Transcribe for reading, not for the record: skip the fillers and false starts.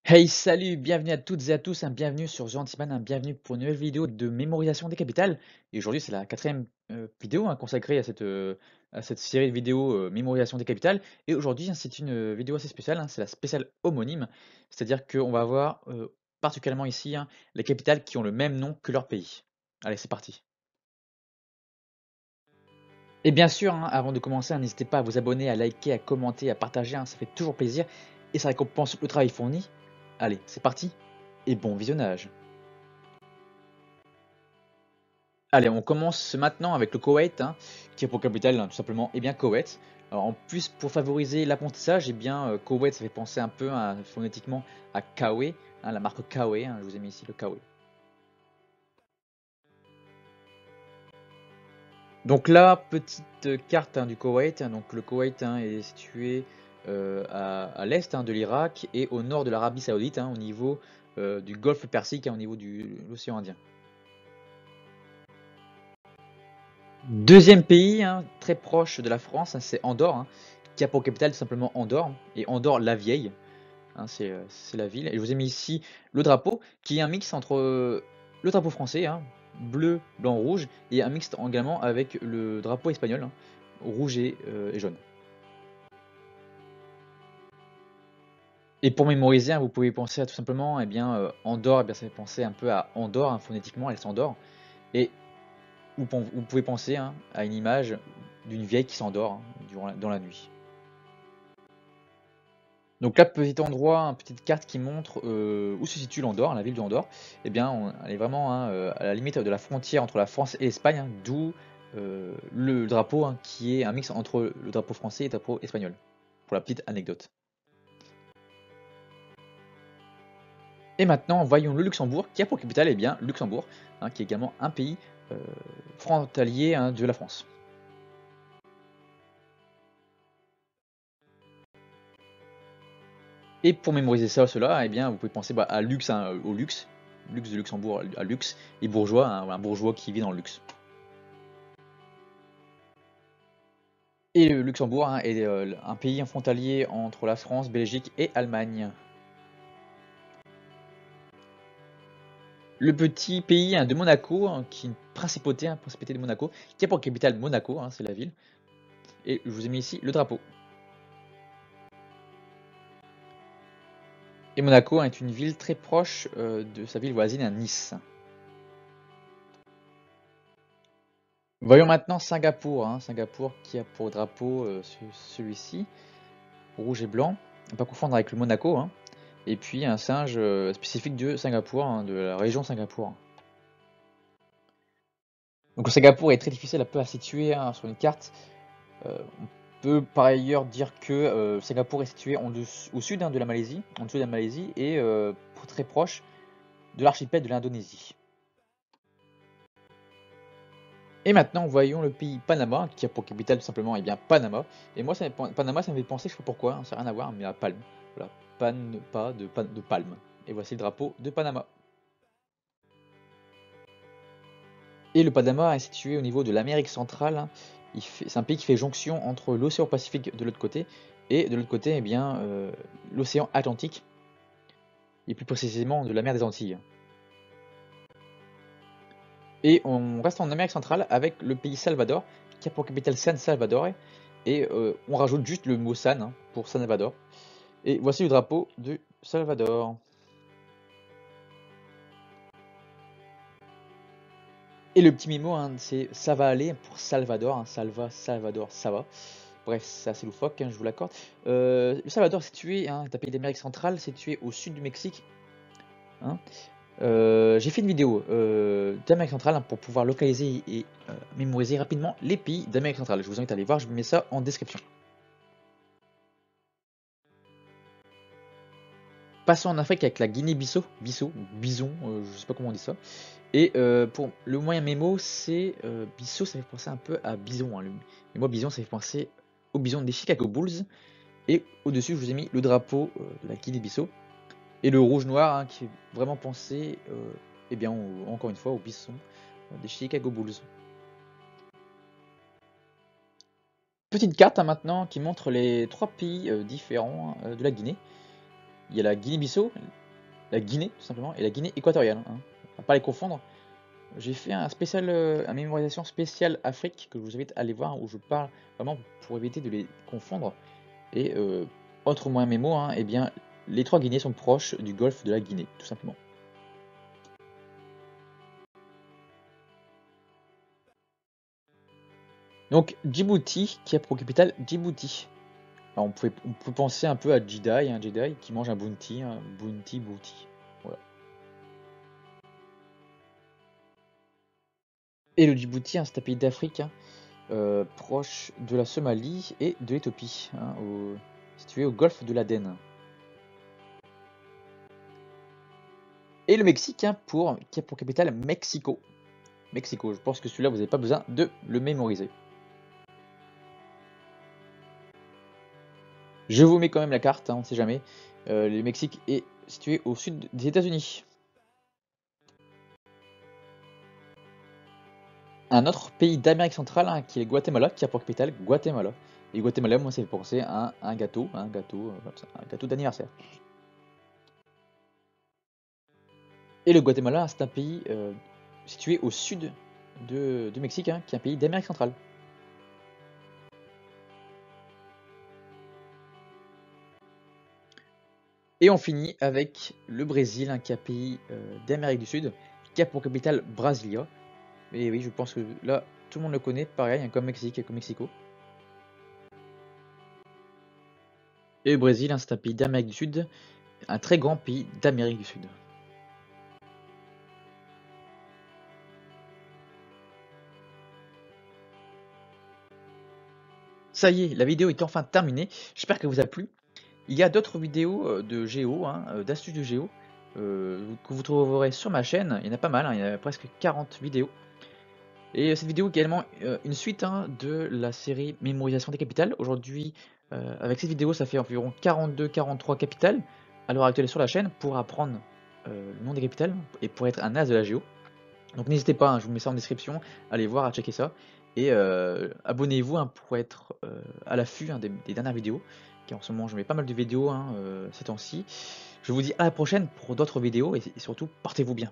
Hey, salut, bienvenue à toutes et à tous, bienvenue sur Gentleman, bienvenue pour une nouvelle vidéo de mémorisation des capitales. Et aujourd'hui, c'est la quatrième vidéo consacrée à cette série de vidéos mémorisation des capitales. Et aujourd'hui, c'est une vidéo assez spéciale, c'est la spéciale homonyme, c'est-à-dire qu'on va voir particulièrement ici les capitales qui ont le même nom que leur pays. Allez, c'est parti. Et bien sûr, avant de commencer, n'hésitez pas à vous abonner, à liker, à commenter, à partager, ça fait toujours plaisir et ça récompense le travail fourni. Allez, c'est parti et bon visionnage. Allez, on commence maintenant avec le Koweït, qui a pour capitale tout simplement Koweït. Alors, en plus, pour favoriser l'apprentissage, Koweït, ça fait penser un peu phonétiquement à Kawe, la marque Kawe, je vous ai mis ici le Kawe. Donc là, petite carte du Koweït. Donc le Koweït est situé à l'est de l'Irak et au nord de l'Arabie Saoudite, au niveau du Golfe Persique, au niveau de l'océan Indien. Deuxième pays, très proche de la France, c'est Andorre, qui a pour capitale tout simplement Andorre, et Andorre la Vieille, c'est la ville. Et je vous ai mis ici le drapeau, qui est un mix entre le drapeau français, bleu, blanc, rouge, et un mix également avec le drapeau espagnol, rouge et jaune. Et pour mémoriser, vous pouvez penser à tout simplement, Andorre, ça fait penser un peu à Andorre, phonétiquement, elle s'endort. Et vous pouvez penser à une image d'une vieille qui s'endort dans la nuit. Donc là, petit endroit, une petite carte qui montre où se situe l'Andorre, la ville d'Andorre. Elle est vraiment à la limite de la frontière entre la France et l'Espagne, d'où le drapeau qui est un mix entre le drapeau français et le drapeau espagnol, pour la petite anecdote. Et maintenant, voyons le Luxembourg, qui a pour capitale Luxembourg, qui est également un pays frontalier de la France. Et pour mémoriser cela, vous pouvez penser à luxe, au luxe de Luxembourg à luxe, et bourgeois, un bourgeois qui vit dans le luxe. Et le Luxembourg est un pays frontalier entre la France, Belgique et Allemagne. Le petit pays de Monaco, qui est une principauté, principauté de Monaco, qui a pour capitale Monaco, c'est la ville. Et je vous ai mis ici le drapeau. Et Monaco est une ville très proche de sa ville voisine, Nice. Voyons maintenant Singapour. Singapour qui a pour drapeau celui-ci, rouge et blanc. Ne pas confondre avec le Monaco. Et puis un singe spécifique de Singapour, de la région Singapour. Donc le Singapour est très difficile à situer sur une carte. On peut par ailleurs dire que Singapour est situé au sud de la Malaisie, en dessous de la Malaisie, et très proche de l'archipel de l'Indonésie. Et maintenant, voyons le pays Panama, qui a pour capitale tout simplement Panama. Et moi, Panama, ça me fait penser, je sais pas pourquoi, ça n'a rien à voir, mais à palme. Voilà, pas de palme. Et voici le drapeau de Panama. Et le Panama est situé au niveau de l'Amérique centrale. C'est un pays qui fait jonction entre l'océan Pacifique de l'autre côté et de l'autre côté, l'océan Atlantique, et plus précisément de la mer des Antilles. Et on reste en Amérique centrale avec le pays Salvador, qui a pour capitale San Salvador, et on rajoute juste le mot San pour San Salvador. Et voici le drapeau de Salvador. Et le petit mémo, c'est ça va aller pour Salvador, Salva, Salvador, ça va. Bref, c'est assez loufoque, je vous l'accorde. Le Salvador est situé, un pays d'Amérique centrale, situé au sud du Mexique. J'ai fait une vidéo d'Amérique centrale pour pouvoir localiser et mémoriser rapidement les pays d'Amérique centrale. Je vous invite à aller voir, je vous mets ça en description. Passons en Afrique avec la Guinée-Bissau, bison, je sais pas comment on dit ça. Et pour le moyen mémo, c'est Bissau, ça fait penser un peu à bison. Mais moi, bison, ça fait penser au bison des Chicago Bulls. Et au-dessus, je vous ai mis le drapeau de la Guinée-Bissau. Et le rouge-noir qui est vraiment pensé, encore une fois, au bison des Chicago Bulls. Petite carte maintenant qui montre les trois pays différents de la Guinée. il y a la Guinée-Bissau, la Guinée tout simplement, et la Guinée équatoriale. Hein. On va pas les confondre. J'ai fait un spécial, une mémorisation spéciale Afrique que je vous invite à aller voir où je parle vraiment pour éviter de les confondre. Et autre moyen mémo, hein, eh bien, les trois Guinées sont proches du golfe de la Guinée, tout simplement. Donc Djibouti, qui a pour capitale Djibouti. Alors, on peut penser un peu à Jedi, un Jedi qui mange un bounty, booty. Voilà. Et le Djibouti, hein, c'est un pays d'Afrique, hein, proche de la Somalie et de l'Éthiopie, hein, situé au golfe de l'Aden. Et le Mexique, hein, qui a pour capitale Mexico. Mexico, je pense que celui-là, vous n'avez pas besoin de le mémoriser. Je vous mets quand même la carte, hein, on ne sait jamais. Le Mexique est situé au sud des États-Unis. Un autre pays d'Amérique centrale, hein, qui est le Guatemala, qui a pour capitale Guatemala. Et Guatemala, moi, ça fait penser à un gâteau, un gâteau d'anniversaire. Et le Guatemala, c'est un pays situé au sud du Mexique, hein, qui est un pays d'Amérique centrale. Et on finit avec le Brésil, hein, qui est un pays d'Amérique du Sud, qui a pour capitale Brasilia. Et oui, je pense que là, tout le monde le connaît, pareil, hein, comme Mexique et comme Mexico. Et le Brésil, hein, c'est un pays d'Amérique du Sud, un très grand pays d'Amérique du Sud. Ça y est, la vidéo est enfin terminée. J'espère qu'elle vous a plu. Il y a d'autres vidéos de géo, hein, d'astuces de géo, que vous trouverez sur ma chaîne. Il y en a pas mal, hein, il y a presque 40 vidéos. Et cette vidéo est également une suite, hein, de la série Mémorisation des capitales. Aujourd'hui, avec cette vidéo, ça fait environ 42-43 capitales à l'heure actuelle sur la chaîne pour apprendre le nom des capitales et pour être un as de la géo. Donc n'hésitez pas, hein, je vous mets ça en description, allez voir, à checker ça. Et abonnez-vous, hein, pour être à l'affût, hein, des dernières vidéos. Car en ce moment, je mets pas mal de vidéos, hein, ces temps-ci. Je vous dis à la prochaine pour d'autres vidéos et surtout, portez-vous bien.